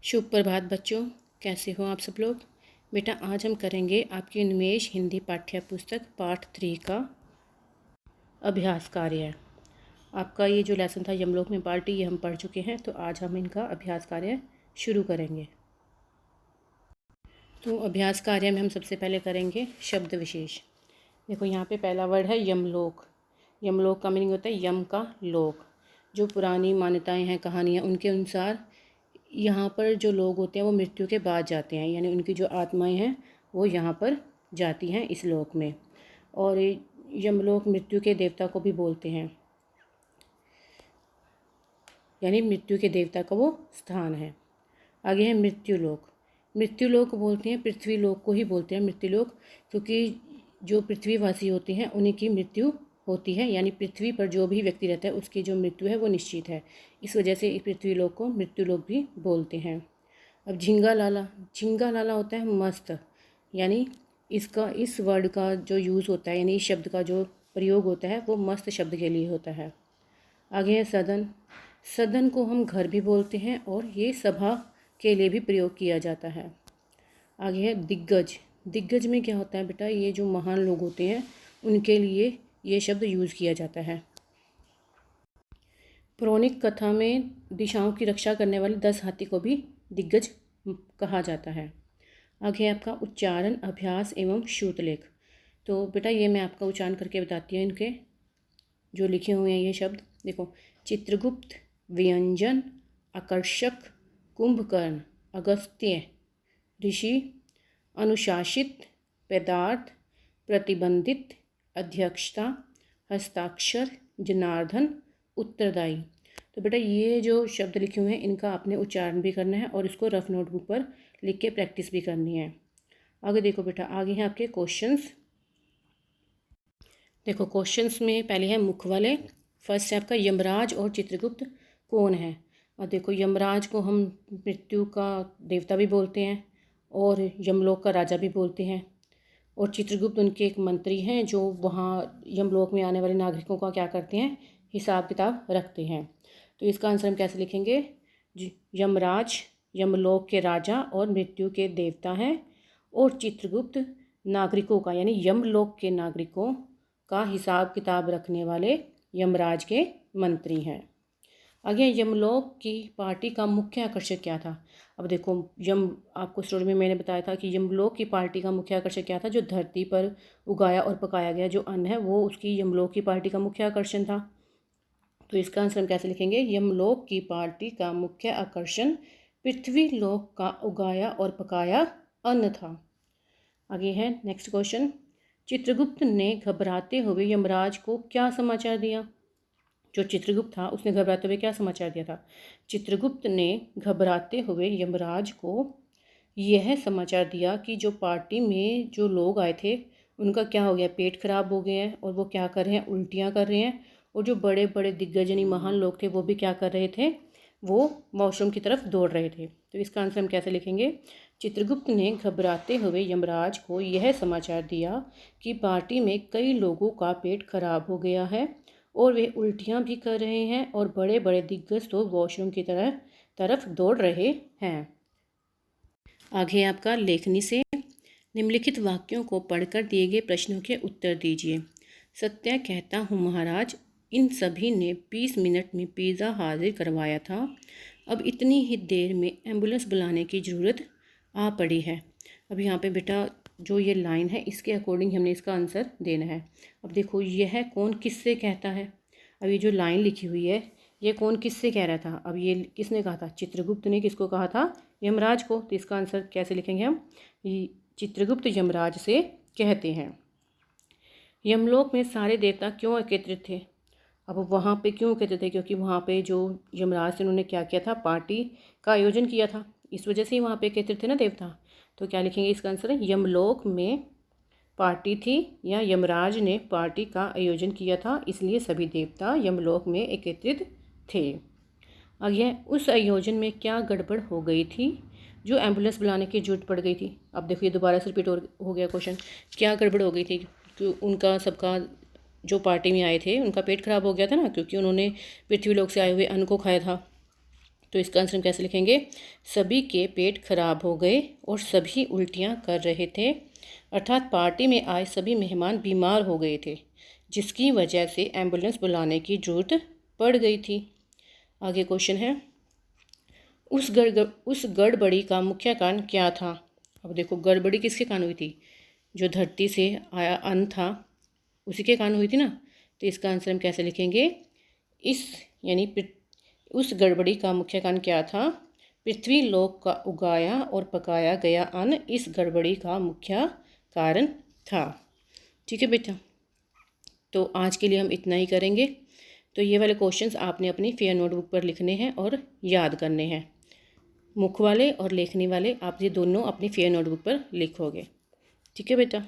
शुभ प्रभात बच्चों, कैसे हो आप सब लोग। बेटा आज हम करेंगे आपकी उन्मेष हिंदी पाठ्य पुस्तक पाठ 3 का अभ्यास कार्य। आपका ये जो लेसन था यमलोक में पार्टी, ये हम पढ़ चुके हैं, तो आज हम इनका अभ्यास कार्य शुरू करेंगे। तो अभ्यास कार्य में हम सबसे पहले करेंगे शब्द विशेष। देखो यहाँ पे पहला वर्ड है यमलोक। यमलोक का मीनिंग होता है यम का लोक। जो पुरानी मान्यताएं हैं, कहानियाँ, उनके अनुसार यहाँ पर जो लोग होते हैं वो मृत्यु के बाद जाते हैं, यानी उनकी जो आत्माएं हैं वो यहाँ पर जाती हैं इस लोक में। और यमलोक मृत्यु के देवता को भी बोलते हैं, यानी मृत्यु के देवता का वो स्थान है। आगे है मृत्युलोक। मृत्युलोक बोलते हैं, पृथ्वी लोक को ही बोलते हैं मृत्युलोक, क्योंकि जो पृथ्वीवासी होते हैं उन्हीं की मृत्यु होती है, यानी पृथ्वी पर जो भी व्यक्ति रहता है उसकी जो मृत्यु है वो निश्चित है। इस वजह से पृथ्वी लोक को मृत्युलोक भी बोलते हैं। अब झिंगा लाला। झिंगा लाला होता है मस्त, यानी इस वर्ड का जो यूज़ होता है, यानी इस शब्द का जो प्रयोग होता है वो मस्त शब्द के लिए होता है। आगे है सदन। सदन को हम घर भी बोलते हैं और ये सभा के लिए भी प्रयोग किया जाता है। आगे है दिग्गज। दिग्गज में क्या होता है बेटा, ये जो महान लोग होते हैं उनके लिए ये शब्द यूज़ किया जाता है। पौराणिक कथा में दिशाओं की रक्षा करने वाले 10 हाथी को भी दिग्गज कहा जाता है। आगे आपका उच्चारण, अभ्यास एवं श्रुतलेख। तो बेटा ये मैं आपका उच्चारण करके बताती हूँ इनके जो लिखे हुए हैं ये शब्द। देखो, चित्रगुप्त, व्यंजन, आकर्षक, कुंभकर्ण, अगस्त्य, ऋषि, अनुशासित, पदार्थ, प्रतिबंधित, अध्यक्षता, हस्ताक्षर, जनार्दन, उत्तरदायी। तो बेटा ये जो शब्द लिखे हुए हैं इनका आपने उच्चारण भी करना है और इसको रफ नोटबुक पर लिख के प्रैक्टिस भी करनी है। आगे देखो बेटा, आगे हैं आपके क्वेश्चंस। देखो क्वेश्चंस में पहले है मुख वाले। फर्स्ट है आपका यमराज और चित्रगुप्त कौन है। और देखो यमराज को हम मृत्यु का देवता भी बोलते हैं और यमलोक का राजा भी बोलते हैं, और चित्रगुप्त उनके एक मंत्री हैं जो वहाँ यमलोक में आने वाले नागरिकों का क्या करते हैं, हिसाब किताब रखते हैं। तो इसका आंसर हम कैसे लिखेंगे, यमराज यमलोक के राजा और मृत्यु के देवता हैं, और चित्रगुप्त नागरिकों का, यानी यमलोक के नागरिकों का हिसाब किताब रखने वाले यमराज के मंत्री हैं। आगे यमलोक की पार्टी का मुख्य आकर्षक क्या था। अब देखो आपको स्टोरी में मैंने बताया था कि यमलोक की पार्टी का मुख्य आकर्षक क्या था, जो धरती पर उगाया और पकाया गया जो अन्न है वो उसकी यमलोक की पार्टी का मुख्य आकर्षण था। तो इसका आंसर हम कैसे लिखेंगे, यमलोक की पार्टी का मुख्य आकर्षण पृथ्वी लोक का उगाया और पकाया अन्न था। आगे है नेक्स्ट क्वेश्चन, चित्रगुप्त ने घबराते हुए यमराज को क्या समाचार दिया। जो चित्रगुप्त था उसने घबराते हुए क्या समाचार दिया था। चित्रगुप्त ने घबराते हुए यमराज को यह समाचार दिया कि जो पार्टी में जो लोग आए थे उनका क्या हो गया, पेट खराब हो गया है और वो क्या कर रहे हैं, उल्टियाँ कर रहे हैं, और जो बड़े बड़े दिग्गज यानी महान लोग थे वो भी क्या कर रहे थे, वो वॉशरूम की तरफ दौड़ रहे थे। तो इसका आंसर हम कैसे लिखेंगे, चित्रगुप्त ने घबराते हुए यमराज को यह समाचार दिया कि पार्टी में कई लोगों का पेट खराब हो गया है और वे उल्टियाँ भी कर रहे हैं और बड़े बड़े दिग्गज तो वॉशरूम की तरफ दौड़ रहे हैं। आगे आपका लेखनी से निम्नलिखित वाक्यों को पढ़कर दिए गए प्रश्नों के उत्तर दीजिए। सत्य कहता हूँ महाराज, इन सभी ने 20 मिनट में पिज़्ज़ा हाजिर करवाया था। अब इतनी ही देर में एम्बुलेंस बुलाने की ज़रूरत आ पड़ी है। अब यहाँ पे बेटा जो ये लाइन है इसके अकॉर्डिंग हमने इसका आंसर देना है। अब देखो यह कौन किससे कहता है। अब ये जो लाइन लिखी हुई है ये कौन किससे कह रहा था। अब ये किसने कहा था, चित्रगुप्त ने किसको कहा था, यमराज को। तो इसका आंसर कैसे लिखेंगे हम, चित्रगुप्त यमराज से कहते हैं। यमलोक में सारे देवता क्यों एकत्रित थे। अब वहाँ पे क्यों एकत्रित थे, क्योंकि वहाँ पे जो यमराज थे उन्होंने क्या किया था, पार्टी का आयोजन किया था, इस वजह से ही वहाँ पे एकत्रित थे ना देवता। तो क्या लिखेंगे, इसका आंसर है यमलोक में पार्टी थी या यमराज ने पार्टी का आयोजन किया था, इसलिए सभी देवता यमलोक में एकत्रित थे। आगे उस आयोजन में क्या गड़बड़ हो गई थी जो एम्बुलेंस बुलाने की जरूरत पड़ गई थी। अब देखिए दोबारा से रिपीट हो गया क्वेश्चन, क्या गड़बड़ हो गई थी, कि उनका सबका जो पार्टी में आए थे उनका पेट खराब हो गया था ना, क्योंकि उन्होंने पृथ्वी लोक से आए हुए अन्न को खाया था। तो इसका आंसर हम कैसे लिखेंगे? सभी के पेट खराब हो गए और सभी उल्टियाँ कर रहे थे, अर्थात पार्टी में आए सभी मेहमान बीमार हो गए थे, जिसकी वजह से एम्बुलेंस बुलाने की ज़रूरत पड़ गई थी। आगे क्वेश्चन है, उस गड़बड़ी का मुख्य कारण क्या था? अब देखो, गड़बड़ी किसके कारण हुई थी? जो धरती से आया अन्न था उसी के कारण हुई थी ना। तो इसका आंसर हम कैसे लिखेंगे? उस गड़बड़ी का मुख्य कारण क्या था? पृथ्वी लोक का उगाया और पकाया गया अन्न इस गड़बड़ी का मुख्य कारण था। ठीक है बेटा, तो आज के लिए हम इतना ही करेंगे। तो ये वाले क्वेश्चंस आपने अपनी फेयर नोटबुक पर लिखने हैं और याद करने हैं। मुख वाले और लेखनी वाले आप ये दोनों अपनी फेयर नोटबुक पर लिखोगे। ठीक है बेटा।